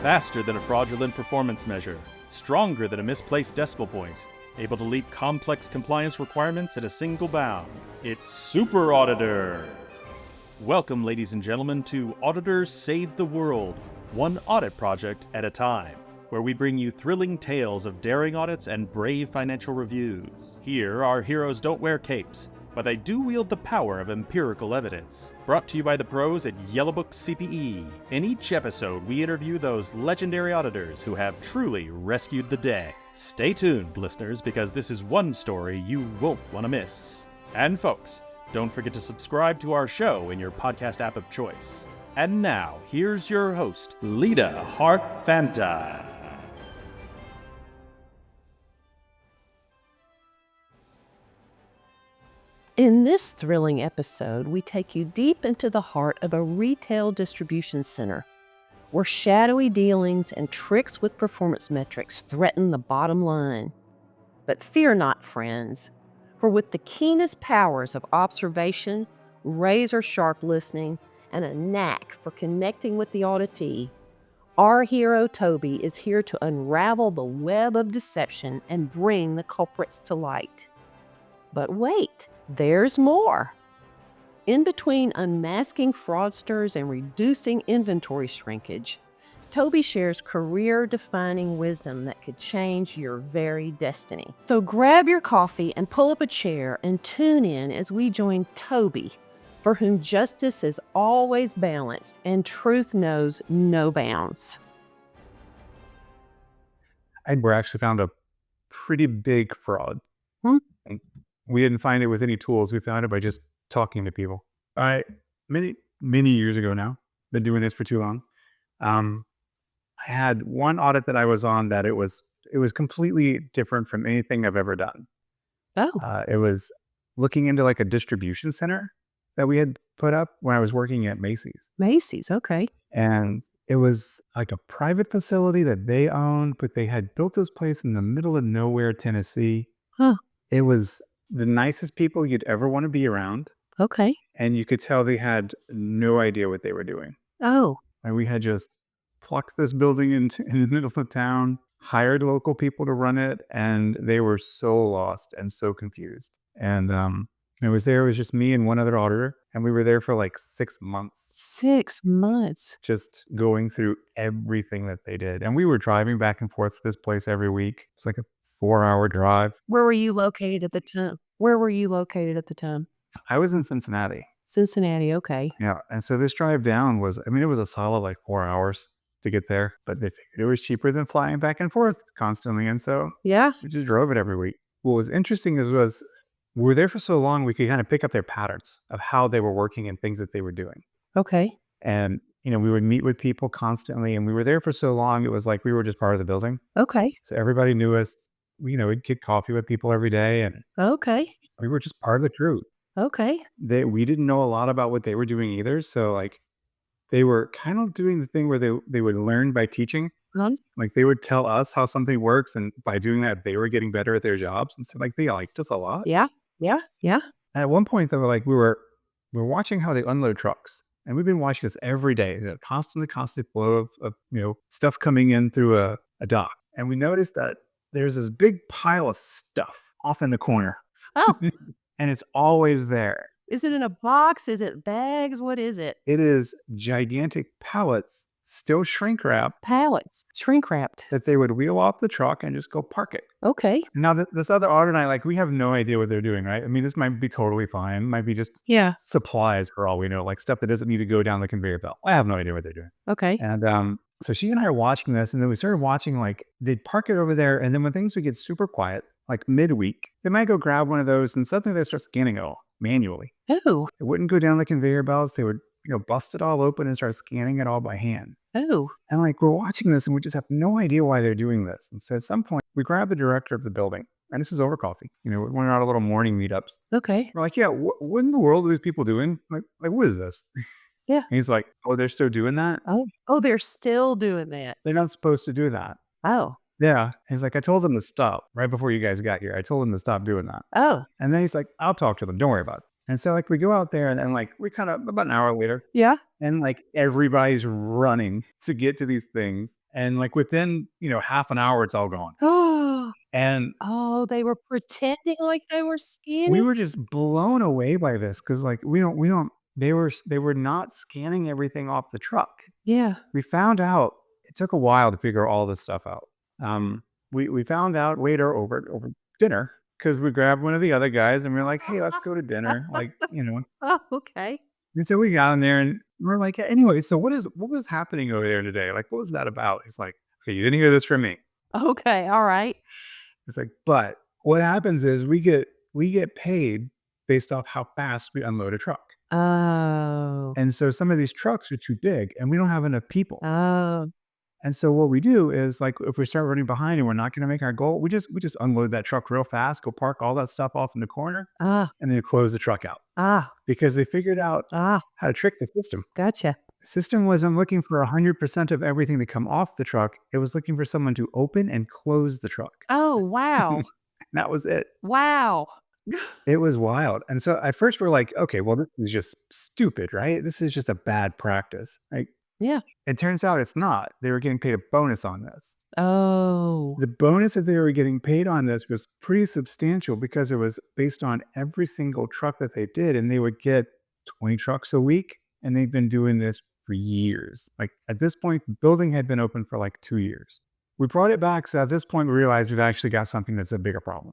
Faster than a fraudulent performance measure, stronger than a misplaced decimal point, able to leap complex compliance requirements at a single bound. It's Super Auditor! Welcome, ladies and gentlemen, to Auditor Save the World, one audit project at a time, where we bring you thrilling tales of daring audits and brave financial reviews. Here, our heroes don't wear capes, but they do wield the power of empirical evidence. Brought to you by the pros at Yellowbook-CPE. In each episode, we interview those legendary auditors who have truly rescued the day. Stay tuned, listeners, because this is one story you won't want to miss. And folks, don't forget to subscribe to our show in your podcast app of choice. And now, here's your host, Leita Hart-Fanta. In this thrilling episode, we take you deep into the heart of a retail distribution center, where shadowy dealings and tricks with performance metrics threaten the bottom line. But fear not, friends, for with the keenest powers of observation, razor-sharp listening, and a knack for connecting with the auditee, our hero Toby is here to unravel the web of deception and bring the culprits to light. But wait, there's more. In between unmasking fraudsters and reducing inventory shrinkage, Toby shares career-defining wisdom that could change your very destiny. So grab your coffee and pull up a chair and tune in as we join Toby, for whom justice is always balanced and truth knows no bounds. We actually found a pretty big fraud. And we didn't find it with any tools. We found it by just talking to people. Many years ago now, been doing this for too long. I had one audit that I was on that it was completely different from anything I've ever done. Oh. It was looking into like a distribution center that we had put up when I was working at Macy's. Macy's, okay. And it was like a private facility that they owned, but they had built this place in the middle of nowhere, Tennessee. Huh. It was the nicest people you'd ever want to be around. Okay. And you could tell they had no idea what they were doing. Oh. And we had just plucked this building in the middle of town, hired local people to run it, and they were so lost and so confused. And it was just me and one other auditor, and we were there for like 6 months. 6 months. Just going through everything that they did. And we were driving back and forth to this place every week. It's like a 4-hour drive. Where were you located at the time? I was in Cincinnati. Cincinnati, okay. Yeah. And so this drive down was, it was a solid like 4 hours to get there, but they figured it was cheaper than flying back and forth constantly. And so yeah, we just drove it every week. What was interesting was we were there for so long, we could kind of pick up their patterns of how they were working and things that they were doing. Okay. And, we would meet with people constantly, and we were there for so long, it was like we were just part of the building. Okay. So everybody knew us. We'd get coffee with people every day, and okay, we were just part of the crew. Okay. We didn't know a lot about what they were doing either. So like they were kind of doing the thing where they would learn by teaching. Like they would tell us how something works, and by doing that, they were getting better at their jobs. And so like they liked us a lot. Yeah. At one point, they were like, we were watching how they unload trucks, and we've been watching this every day. The constant flow of stuff coming in through a dock, and we noticed that there's this big pile of stuff off in the corner. Oh. And it's always there. Is it in a box? Is it bags? What is it? It is gigantic pallets, still shrink wrapped. Pallets, shrink wrapped. That they would wheel off the truck and just go park it. Okay. Now, this other auditor and I, we have no idea what they're doing, right? This might be totally fine. It might be just supplies for all we know, like stuff that doesn't need to go down the conveyor belt. I have no idea what they're doing. Okay. And so she and I are watching this, and then we started watching, like, they'd park it over there, and then when things would get super quiet, like midweek, they might go grab one of those, and suddenly they start scanning it all manually. Oh. It wouldn't go down the conveyor belts. They would, bust it all open and start scanning it all by hand. Oh. And like, we're watching this, and we just have no idea why they're doing this. And so at some point, we grabbed the director of the building, and this is over coffee. We're on our little morning meetups. Okay. We're like, yeah, what in the world are these people doing? Like what is this? Yeah. And he's like, oh, they're still doing that? Oh, they're still doing that. They're not supposed to do that. Oh. Yeah. He's like, I told them to stop right before you guys got here. I told them to stop doing that. Oh. And then he's like, I'll talk to them. Don't worry about it. And so like we go out there and like we kind of about an hour later, Yeah. and like everybody's running to get to these things. And like within, half an hour, it's all gone. Oh, And they were pretending like they were we scanning? were just blown away by this because like they were not scanning everything off the truck. Yeah. We found out it took a while to figure all this stuff out. We found out later over dinner because we grabbed one of the other guys and we are like, hey, let's go to dinner. Like, Oh, okay. and so we got in there and we're like, anyway, so what was happening over there today? Like, what was that about? He's like, okay, you didn't hear this from me. Okay, all right. It's like, but what happens is we get paid based off how fast we unload a truck. Oh. And so some of these trucks are too big and we don't have enough people. Oh. And so what we do is like if we start running behind and we're not going to make our goal, we just unload that truck real fast, go park all that stuff off in the corner, Ah. and then close the truck out. Ah. Because they figured out Ah. how to trick the system. Gotcha. The system wasn't looking for 100% of everything to come off the truck. It was looking for someone to open and close the truck. Oh, wow. That was it. Wow. It was wild. And so at first we're like, okay, well, this is just stupid, right? This is just a bad practice. Like, Yeah. it turns out it's not. They were getting paid a bonus on this. Oh. The bonus that they were getting paid on this was pretty substantial because it was based on every single truck that they did. And they would get 20 trucks a week. And they've been doing this for years. Like at this point, the building had been open for like 2 years. We brought it back. So at this point, we realized we've actually got something that's a bigger problem.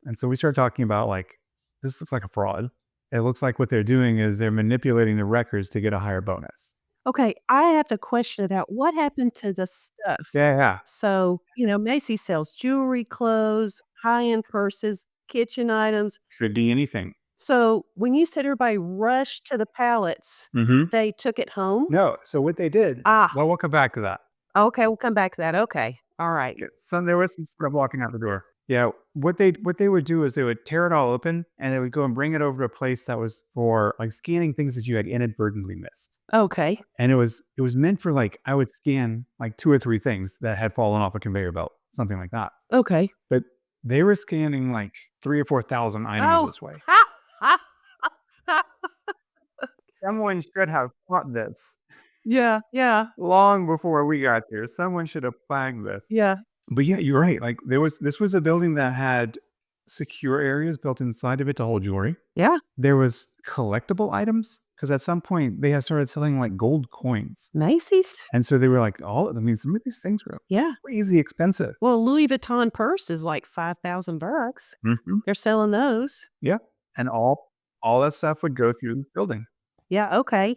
And so we started talking about like, this looks like a fraud. It looks like what they're doing is they're manipulating the records to get a higher bonus. Okay, I have to question about what happened to the stuff. Yeah. So, Macy's sells jewelry, clothes, high-end purses, kitchen items. Could be anything. So when you said everybody rushed to the pallets, they took it home? No. So what they did, Ah. well, we'll come back to that. Okay, we'll come back to that. Okay. All right. Okay. So there was some scrub walking out the door. Yeah. What they would do is they would tear it all open and they would go and bring it over to a place that was for like scanning things that you had inadvertently missed. Okay. And it was meant for like, I would scan like 2 or 3 things that had fallen off a conveyor belt, something like that. Okay. But they were scanning like 3,000 or 4,000 items this way. Someone should have caught this. Yeah. Long before we got there. Someone should have flagged this. Yeah. But yeah, you're right. Like this was a building that had secure areas built inside of it to hold jewelry. Yeah. There was collectible items because at some point they had started selling like gold coins. Macy's? And so they were like, some of these things were crazy expensive. Well, Louis Vuitton purse is like $5,000. Mm-hmm. They're selling those. Yeah. And all that stuff would go through the building. Yeah. Okay.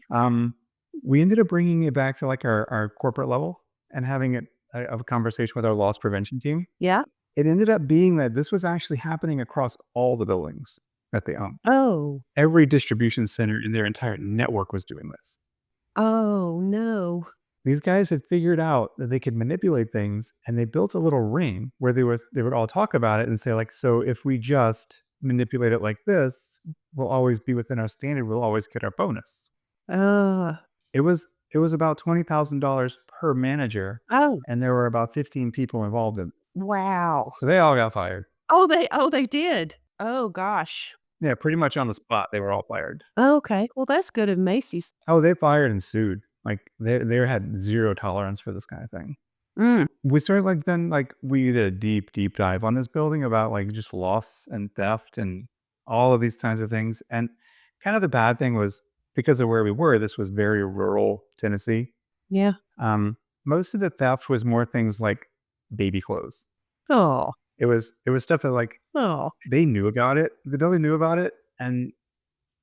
We ended up bringing it back to like our corporate level and having a conversation with our loss prevention team. Yeah. It ended up being that this was actually happening across all the buildings that they own. Oh. Every distribution center in their entire network was doing this. Oh, no. These guys had figured out that they could manipulate things and they built a little ring where they would all talk about it and say like, so if we just manipulate it like this, we'll always be within our standard. We'll always get our bonus. It was about $20,000 per manager. Oh. And there were about 15 people involved in it. Wow. So they all got fired. Oh, they did. Oh, gosh. Yeah, pretty much on the spot. They were all fired. Okay. Well, that's good of Macy's. Oh, they fired and sued. Like they had zero tolerance for this kind of thing. We started we did a deep dive on this building about like just loss and theft and all of these kinds of things. And kind of the bad thing was because of where we were, this was very rural Tennessee. Yeah. Most of the theft was more things like baby clothes. Oh. It was stuff that like they knew about it. The building knew about it, and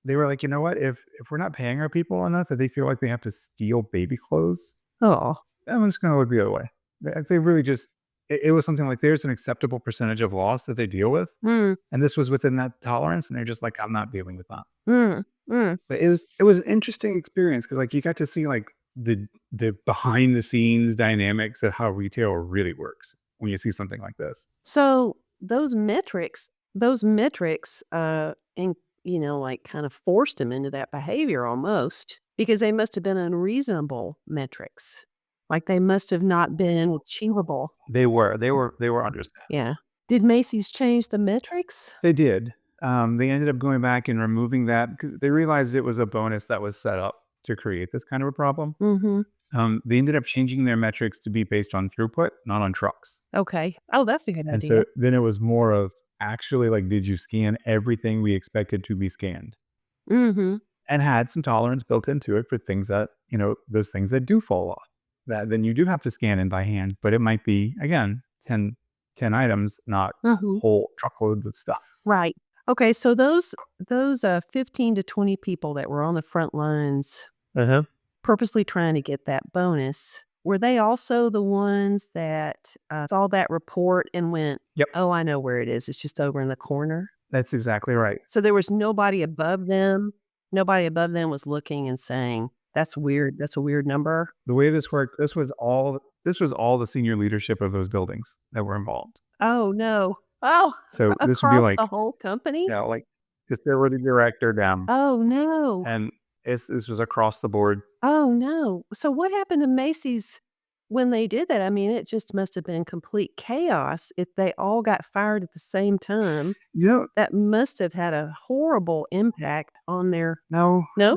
they were like, you know what? If we're not paying our people enough that they feel like they have to steal baby clothes, I'm just gonna look the other way. They really just it was something like there's an acceptable percentage of loss that they deal with, and this was within that tolerance, and they're just like, I'm not dealing with that. But it was an interesting experience because like you got to see like the behind the scenes dynamics of how retail really works when you see something like this. So those metrics, like kind of forced them into that behavior almost because they must have been unreasonable metrics. Like they must have not been achievable. They were understandable. Yeah. Did Macy's change the metrics? They did. They ended up going back and removing that because they realized it was a bonus that was set up to create this kind of a problem. They ended up changing their metrics to be based on throughput, not on trucks. Okay. Oh, that's a good And idea. so then it was more of actually like, did you scan everything we expected to be scanned? Mm-hmm. And had some tolerance built into it for things that, those things that do fall off. That then you do have to scan in by hand, but it might be, again, 10 items, not Mm-hmm. whole truckloads of stuff. Right. Okay. So those 15 to 20 people that were on the front lines purposely trying to get that bonus, were they also the ones that saw that report and went, Yep. oh, I know where it is. It's just over in the corner. That's exactly right. So there was nobody above them. Nobody above them was looking and saying, that's weird. That's a weird number. The way this worked, this was all the senior leadership of those buildings that were involved. Oh, no. Oh, So this would be across like, the whole company? like facility director down. Oh, no. And this was across the board. Oh, no. So what happened to Macy's when they did that? I mean, it just must have been complete chaos if they all got fired at the same time. That must have had a horrible impact on their... No, No?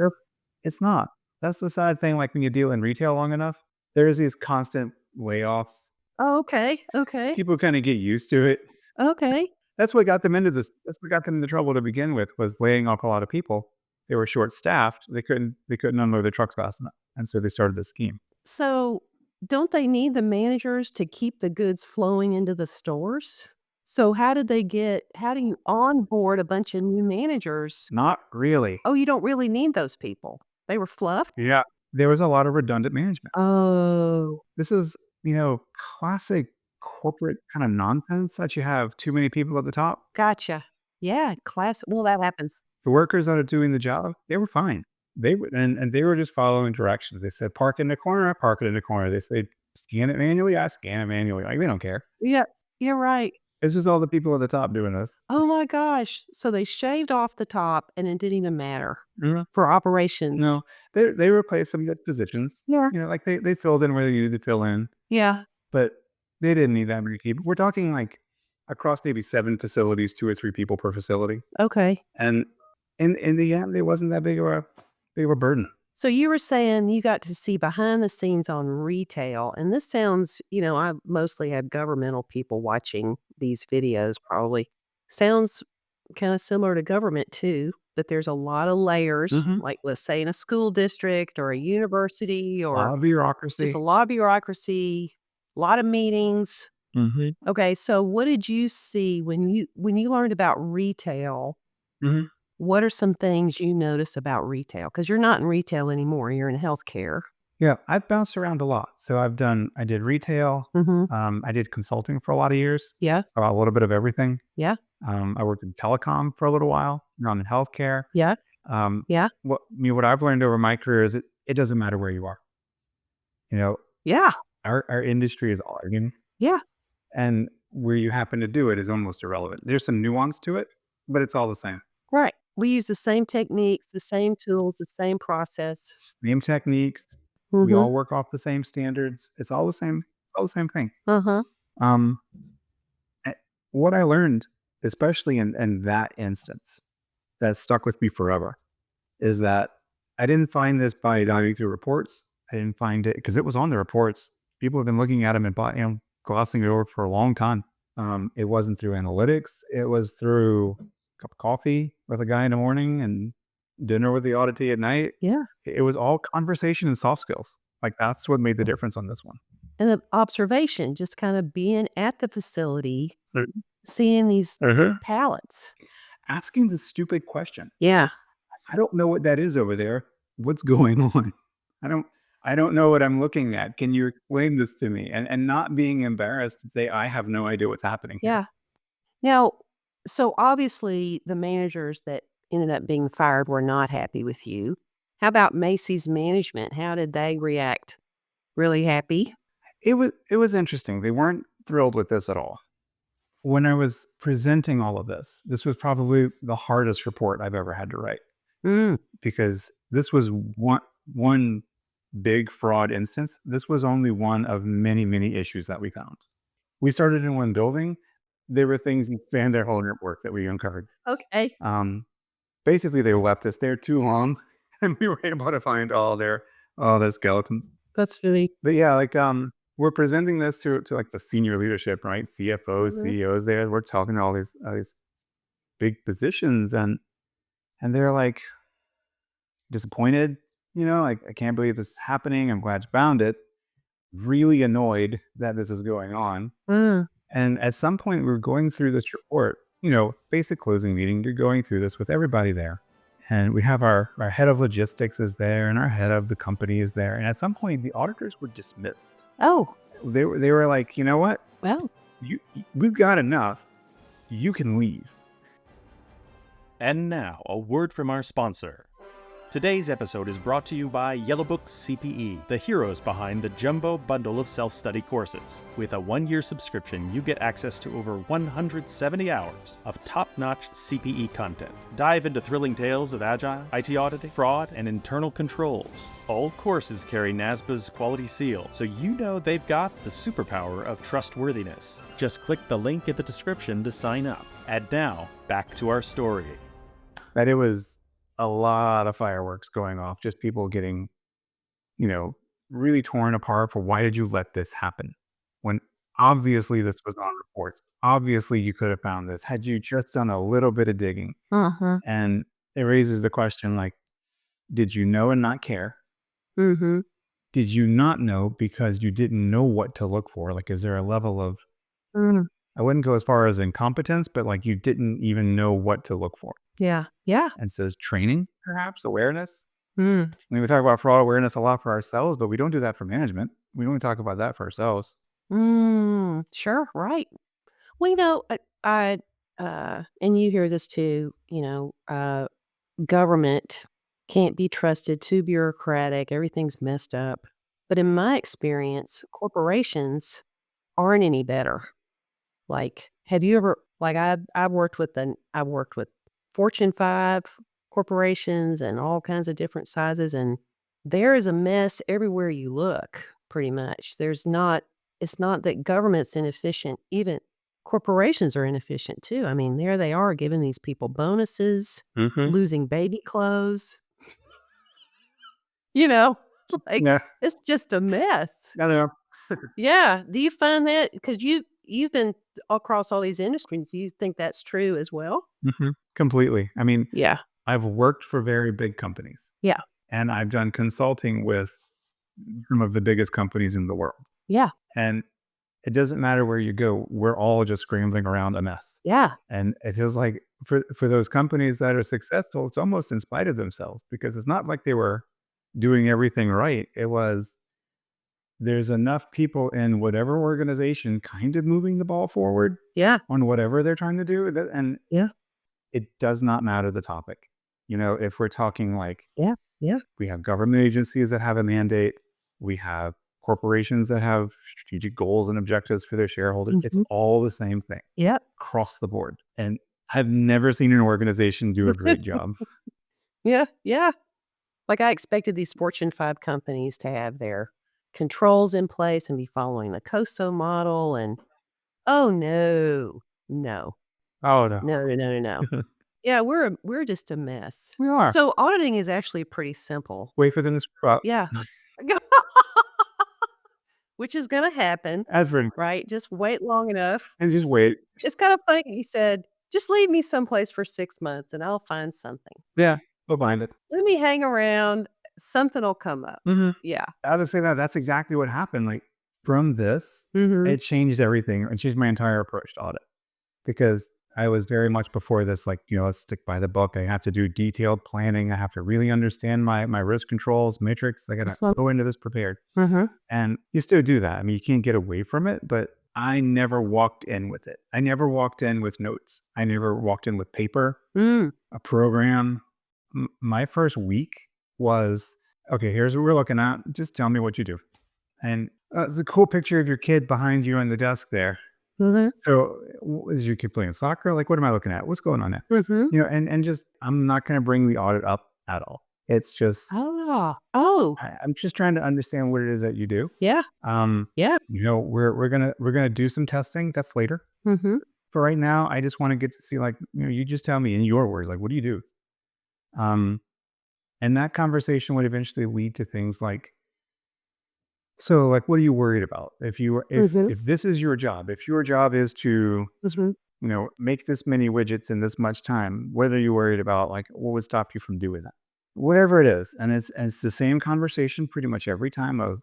it's not. That's the sad thing. Like when you deal in retail long enough, there's these constant layoffs. Oh, okay. Okay. People kind of get used to it. Okay. That's what got them into this. That's what got them into trouble to begin with, was laying off a lot of people. They were short staffed. They couldn't unload their trucks fast enough. And so they started this scheme. So don't they need the managers to keep the goods flowing into the stores? So how do you onboard a bunch of new managers? Not really. Oh, you don't really need those people. They were fluffed? Yeah. There was a lot of redundant management. Oh. This is, classic corporate kind of nonsense that you have too many people at the top. Gotcha. Yeah, well, that happens. The workers that are doing the job, they were fine. They would, and they were just following directions. They said, park in the corner, I park it in the corner. They say, scan it manually, I scan it manually. Like, they don't care. Yeah, you're right. It's just all the people at the top doing this. Oh my gosh. So they shaved off the top and it didn't even matter for operations. No, they replaced some good positions. Yeah. Like they filled in where they needed to fill in, Yeah. but they didn't need that many people. We're talking like across maybe 7 facilities, 2 or 3 people per facility. Okay. And in the end, it wasn't that big of a burden. So you were saying you got to see behind the scenes on retail, and this sounds, I mostly have governmental people watching these videos probably. Sounds kind of similar to government too, that there's a lot of layers, like let's say in a school district or a university or A lot of bureaucracy. just a lot of bureaucracy, a lot of meetings. Okay, so what did you see when you learned about retail? What are some things you notice about retail? Because you're not in retail anymore. You're in healthcare. Yeah, I've bounced around a lot. So I did retail. I did consulting for a lot of years. Yeah. So a little bit of everything. Yeah. I worked in telecom for a little while, in healthcare. Yeah. Yeah. What I've learned over my career is it doesn't matter where you are. Yeah. Our industry is auditing. Yeah. And where you happen to do it is almost irrelevant. There's some nuance to it, but it's all the same. Right. We use the same techniques, the same tools, the same process. Same techniques. We all work off the same standards. It's all the same. All the same thing. What I learned, especially in that instance, that stuck with me forever, is that I didn't find this by diving through reports. I didn't find it because it was on the reports. People have been looking at them and glossing it over for a long time. It wasn't through analytics. It was through a cup of coffee with a guy in the morning and dinner with the auditee at night. Yeah. It was all conversation and soft skills. Like that's what made the difference on this one. And the observation, just kind of being at the facility, seeing these pallets. Asking the stupid question. Yeah. I don't know what that is over there. What's going on? I don't know what I'm looking at. Can you explain this to me? And not being embarrassed to say, I have no idea what's happening here. Yeah. Now, so obviously the managers that ended up being fired were not happy with you. How about Macy's management? How did they react? Really happy? It was interesting. They weren't thrilled with this at all. When I was presenting all of this was probably the hardest report I've ever had to write. Because this was one big fraud instance. This was only one of many, many issues that we found. We started in one building. there were things in their whole network that we uncovered. Okay. Basically, they left us there too long, and we were able to find all their skeletons. That's funny. But yeah, like we're presenting this to like the senior leadership, right? CFOs, CEOs. There, we're talking to all these big positions, and they're like disappointed. Like, I can't believe this is happening. I'm glad you found it. Really annoyed that this is going on. And at some point, we were going through this report. Basic closing meeting. You're going through this with everybody there. And we have our head of logistics is there, and our head of the company is there. And at some point, the auditors were dismissed. Oh, They were like, you know what? well. We've got enough. You can leave. And now, a word from our sponsor. Today's episode is brought to you by Yellowbook-CPE, the heroes behind the jumbo bundle of self-study courses. With a 1-year subscription, you get access to over 170 hours of top-notch CPE content. Dive into thrilling tales of agile, IT auditing, fraud, and internal controls. All courses carry NASBA's quality seal, so you know they've got the superpower of trustworthiness. Just click the link in the description to sign up. And now, back to our story. That it was a lot of fireworks going off, just people getting, really torn apart for, why did you let this happen? When obviously this was on reports. Obviously you could have found this had you just done a little bit of digging. And it raises the question, like, did you know and not care? Did you not know because you didn't know what to look for? Like, is there a level of, I wouldn't go as far as incompetence, but like you didn't even know what to look for. Yeah. And so training, perhaps, awareness. I mean, we talk about fraud awareness a lot for ourselves, but we don't do that for management. We only talk about that for ourselves. Sure, right. Well, I and you hear this too, government can't be trusted, too bureaucratic, everything's messed up. But in my experience, corporations aren't any better. Like, have you ever, like, I've worked with Fortune 5 corporations and all kinds of different sizes, and there is a mess everywhere you look, pretty much. It's not that government's inefficient, even corporations are inefficient too. I mean, there they are giving these people bonuses, losing baby clothes. Like, Yeah. it's just a mess. I know. Yeah. Do you find that? Because you've been across all these industries. Do you think that's true as well? Completely. I mean, Yeah. I've worked for very big companies. Yeah. And I've done consulting with some of the biggest companies in the world. Yeah. And it doesn't matter where you go. We're all just scrambling around a mess. Yeah. And it feels like for those companies that are successful, it's almost in spite of themselves, because it's not like they were doing everything right. It was, there's enough people in whatever organization kind of moving the ball forward on whatever they're trying to do. And it does not matter the topic. If we're talking like, we have government agencies that have a mandate, we have corporations that have strategic goals and objectives for their shareholders. It's all the same thing across the board. And I've never seen an organization do a great job. Yeah. Like, I expected these Fortune 5 companies to have their controls in place and be following the COSO model, and oh no. Oh, no. No. Yeah, we're just a mess. We are. So auditing is actually pretty simple. Wait for them to screw up. Yeah. Which is gonna happen, right? Just wait long enough. And just wait. It's kind of funny you said, just leave me someplace for 6 months and I'll find something. Yeah, we'll find it. Let me hang around. Something will come up. Yeah. I would say that's exactly what happened. Like, from this, it changed everything. It changed my entire approach to audit, because I was very much before this, like, let's stick by the book. I have to do detailed planning. I have to really understand my risk controls, matrix. I got to go into this prepared. And you still do that. I mean, you can't get away from it, but I never walked in with it. I never walked in with notes. I never walked in with paper, a program. My first week was, okay, here's what we're looking at. Just tell me what you do. And it's a cool picture of your kid behind you on the desk there. So is your kid playing soccer? Like, what am I looking at? What's going on there? And just, I'm not going to bring the audit up at all. It's just, I'm just trying to understand what it is that you do. Yeah. We're going to do some testing. That's later. for right now, I just want to get to see, like, you just tell me in your words, like, what do you do? And that conversation would eventually lead to things like, so, like, what are you worried about? If this is your job, if your job is to, make this many widgets in this much time, what are you worried about? Like, what would stop you from doing that? Whatever it is. And it's the same conversation pretty much every time of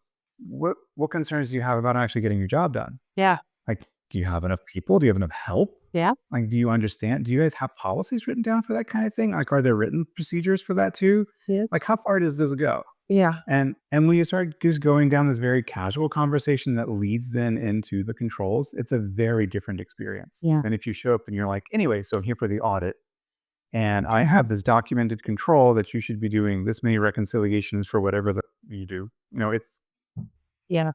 what concerns do you have about actually getting your job done? Yeah. Like, do you have enough people? Do you have enough help? Yeah. Like, do you understand? Do you guys have policies written down for that kind of thing? Like, are there written procedures for that too? Yeah. Like, how far does this go? Yeah. And when you start just going down this very casual conversation that leads then into the controls, it's a very different experience Yeah. than if you show up and you're like, anyway, so I'm here for the audit, and I have this documented control that you should be doing this many reconciliations for whatever that you do.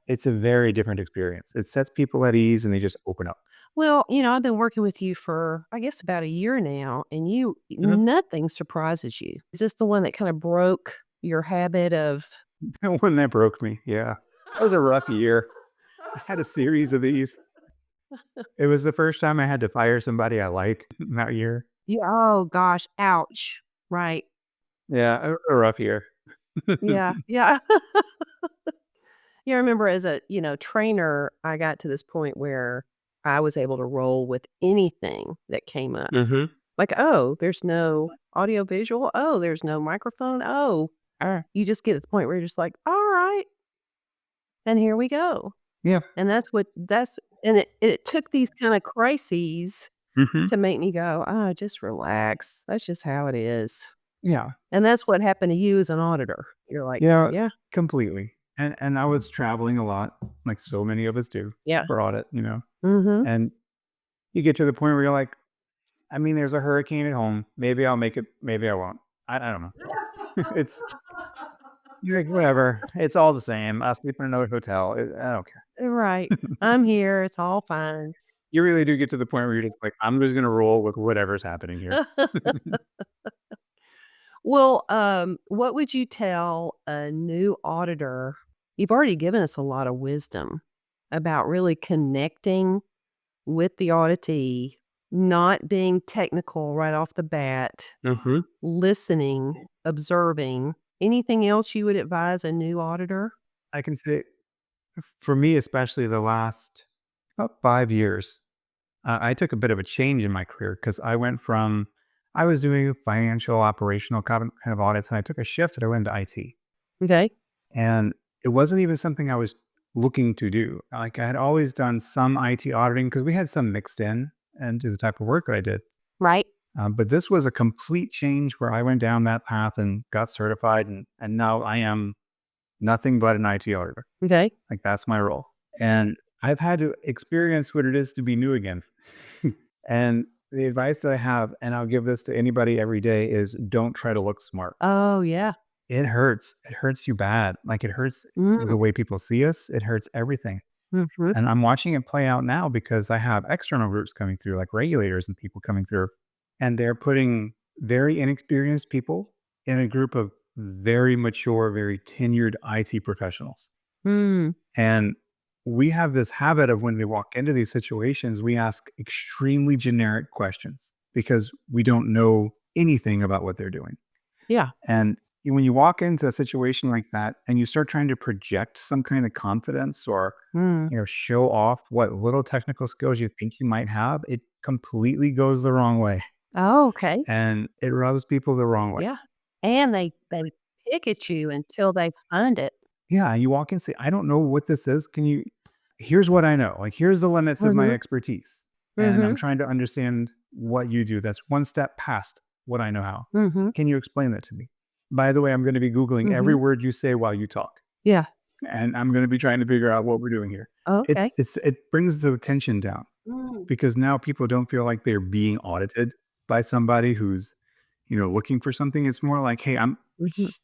It's a very different experience. It sets people at ease and they just open up. Well, I've been working with you for, I guess, about a year now, and nothing surprises you. Is this the one that kind of broke your habit of? The one that broke me. Yeah. That was a rough year. I had a series of these. It was the first time I had to fire somebody I like that year. Yeah. Oh gosh, ouch. Right. Yeah, a rough year. Yeah. Yeah. Yeah, I remember as a, trainer, I got to this point where I was able to roll with anything that came up. Like, oh, there's no audio visual. Oh, there's no microphone. Oh, you just get to the point where you're just like, all right, and here we go. Yeah. And it took these kind of crises to make me go, oh, just relax. That's just how it is. Yeah. And that's what happened to you as an auditor. You're like, Yeah, yeah, completely. And I was traveling a lot, like so many of us do, yeah. for audit, Mm-hmm. and you get to the point where you're like, I mean, there's a hurricane at home. Maybe I'll make it. Maybe I won't. I don't know. You're like, whatever. It's all the same. I'll sleep in another hotel. I don't care. Right. I'm here. It's all fine. You really do get to the point where you're just like, I'm just going to roll with whatever's happening here. Well, what would you tell a new auditor? You've already given us a lot of wisdom about really connecting with the auditee, not being technical right off the bat, listening, observing. Anything else you would advise a new auditor? I can say, for me, especially the last about 5 years, I took a bit of a change in my career because I was doing financial, operational kind of audits, and I took a shift and I went into IT. Okay. And it wasn't even something I was looking to do. Like, I had always done some IT auditing because we had some mixed in into the type of work that I did. Right. But this was a complete change where I went down that path and got certified, and now I am nothing but an IT auditor. Okay. Like, that's my role. And I've had to experience what it is to be new again. And the advice that I have, and I'll give this to anybody every day, is don't try to look smart. Oh, yeah. It hurts. It hurts you bad. Like, it hurts the way people see us. It hurts everything. Mm-hmm. And I'm watching it play out now because I have external groups coming through, like regulators and people coming through, and they're putting very inexperienced people in a group of very mature, very tenured IT professionals. Mm. And we have this habit of when we walk into these situations, we ask extremely generic questions because we don't know anything about what they're doing. Yeah. And when you walk into a situation like that and you start trying to project some kind of confidence or show off what little technical skills you think you might have, it completely goes the wrong way. Oh, okay. And it rubs people the wrong way. Yeah. And they pick at you until they find it. Yeah. You walk in and say, I don't know what this is. Here's what I know. Like, here's the limits of my expertise. And I'm trying to understand what you do. That's one step past what I know how. Can you explain that to me? By the way, I'm going to be Googling every word you say while you talk. Yeah. And I'm going to be trying to figure out what we're doing here. Okay. It brings the tension down because now people don't feel like they're being audited by somebody who's, looking for something. It's more like, hey,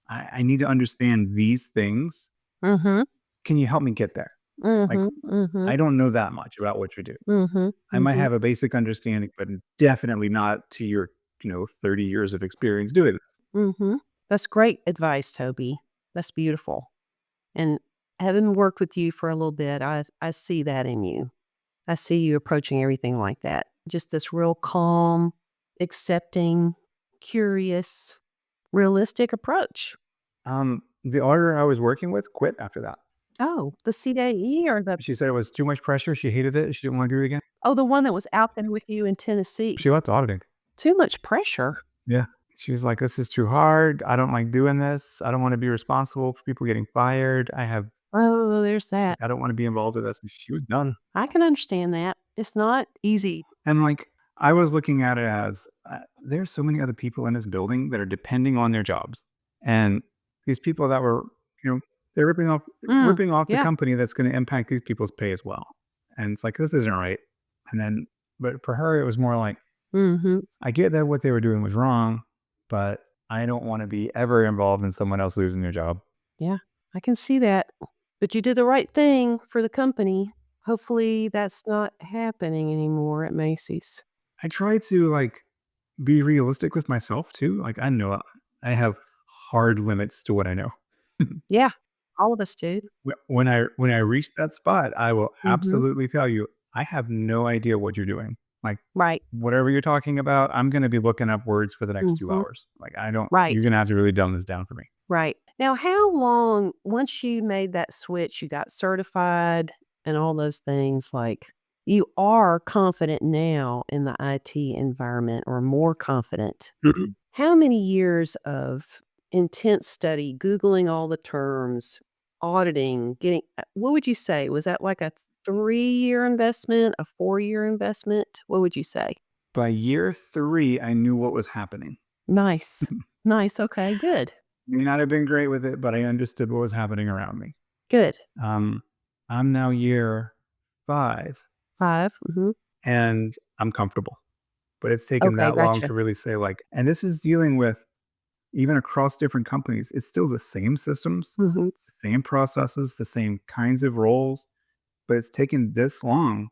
I need to understand these things. Can you help me get there? Like, I don't know that much about what you do. I might have a basic understanding, but definitely not to your, 30 years of experience doing this. That's great advice, Toby. That's beautiful. And having worked with you for a little bit, I see that in you. I see you approaching everything like that. Just this real calm, accepting, curious, realistic approach. The auditor I was working with quit after that. Oh, the CAE or the She said it was too much pressure. She hated it. She didn't want to do it again. the one that was out there with you in Tennessee. She left auditing. Too much pressure. Yeah. She was like, this is too hard. I don't like doing this. I don't want to be responsible for people getting fired. Oh, there's that. I don't want to be involved with this. And she was done. I can understand that. It's not easy. And like, I was looking at it as there's so many other people in this building that are depending on their jobs. And these people that were, they're ripping off the yeah. company that's going to impact these people's pay as well. And it's like, this isn't right. And then, but for her, it was more like, I get that what they were doing was wrong, but I don't want to be ever involved in someone else losing their job. Yeah, I can see that. But you did the right thing for the company. Hopefully that's not happening anymore at Macy's. I try to like be realistic with myself too. Like I know I have hard limits to what I know. Yeah, all of us do. When I reach that spot, I will absolutely tell you, I have no idea what you're doing. Like Right. whatever you're talking about, I'm going to be looking up words for the next 2 hours. Like I don't, Right. you're going to have to really dumb this down for me. Right. Now, how long, once you made that switch, you got certified and all those things, like you are confident now in the IT environment or more confident. How many years of intense study, Googling all the terms, auditing, what would you say? Was that like a 3-year investment, a 4-year investment? What would you say? By year 3, I knew what was happening. Nice. Nice. Okay, good. May not have been great with it, but I understood what was happening around me. Good. I'm now year 5. 5. And I'm comfortable. But it's taken that long to really say like, and this is dealing with even across different companies, it's still the same systems, same processes, the same kinds of roles, but it's taken this long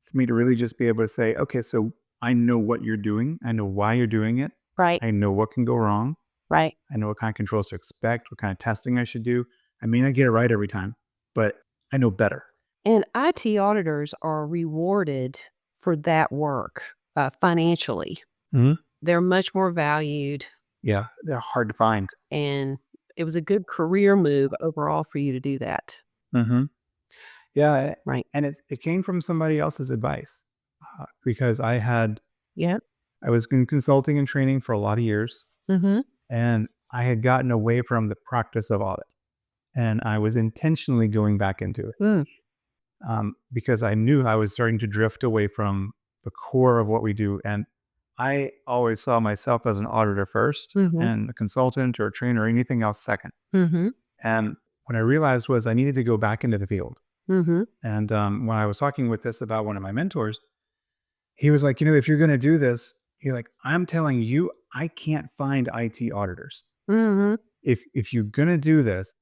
for me to really just be able to say, okay, so I know what you're doing. I know why you're doing it. Right. I know what can go wrong. Right. I know what kind of controls to expect, what kind of testing I should do. I may not get it right every time, but I know better. And IT auditors are rewarded for that work financially. They're much more valued. Yeah, they're hard to find. And it was a good career move overall for you to do that. Yeah. Right. And it came from somebody else's advice because I was in consulting and training for a lot of years. And I had gotten away from the practice of audit. And I was intentionally going back into it because I knew I was starting to drift away from the core of what we do. And I always saw myself as an auditor first and a consultant or a trainer or anything else second. And what I realized was I needed to go back into the field. And when I was talking with this about one of my mentors, he was like, if you're going to do this, I'm telling you, I can't find IT auditors. If you're going to do this,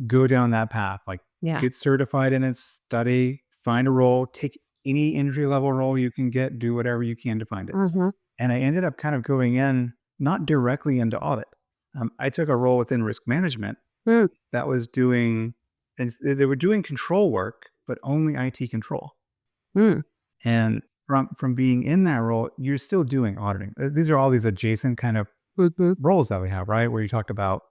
go down that path. Get certified in it, study, find a role, take any entry level role you can get, do whatever you can to find it. And I ended up kind of going in, not directly into audit. I took a role within risk management that was doing, and they were doing control work, but only IT control. And from being in that role, you're still doing auditing. These are all these adjacent kind of roles that we have, right? Where you talk about,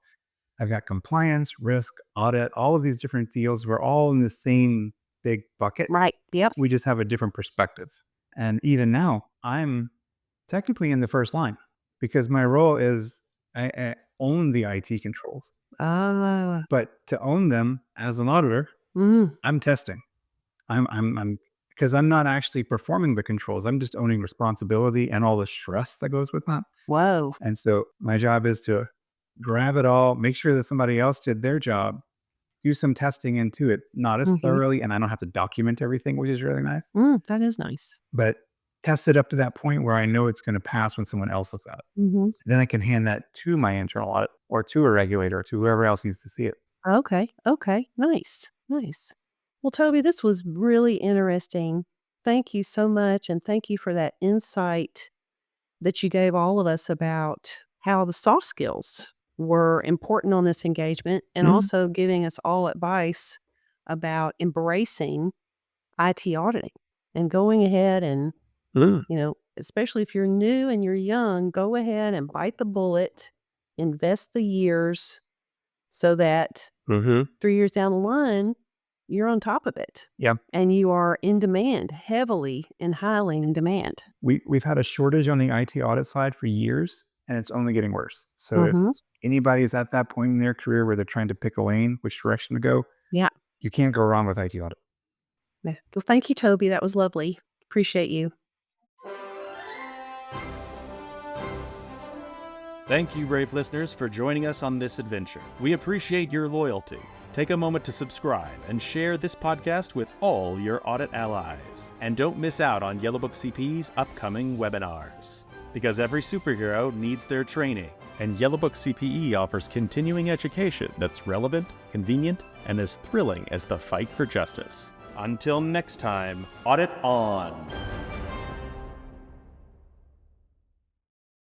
I've got compliance, risk, audit, all of these different fields. We're all in the same big bucket. Right. Yep. We just have a different perspective. And even now, I'm technically in the first line because my role is I own the IT controls. But to own them as an auditor, I'm testing. I'm because I'm not actually performing the controls. I'm just owning responsibility and all the stress that goes with that. Whoa. And so my job is to grab it all, make sure that somebody else did their job, do some testing into it, not as thoroughly, and I don't have to document everything, which is really nice. That is nice. But test it up to that point where I know it's going to pass when someone else looks at it. Then I can hand that to my internal audit or to a regulator or to whoever else needs to see it. Okay. Nice. Well, Toby, this was really interesting. Thank you so much. And thank you for that insight that you gave all of us about how the soft skills were important on this engagement and also giving us all advice about embracing IT auditing and going ahead and You know, especially if you're new and you're young, go ahead and bite the bullet, invest the years so that 3 years down the line, you're on top of it. Yeah. And you are in demand, heavily and highly in demand. We've had a shortage on the IT audit side for years, and it's only getting worse. So if anybody is at that point in their career where they're trying to pick a lane, which direction to go, Yeah. you can't go wrong with IT audit. Yeah. Well, thank you, Toby. That was lovely. Appreciate you. Thank you, brave listeners, for joining us on this adventure. We appreciate your loyalty. Take a moment to subscribe and share this podcast with all your audit allies. And don't miss out on Yellowbook-CPE's upcoming webinars. Because every superhero needs their training, and Yellowbook-CPE offers continuing education that's relevant, convenient, and as thrilling as the fight for justice. Until next time, audit on!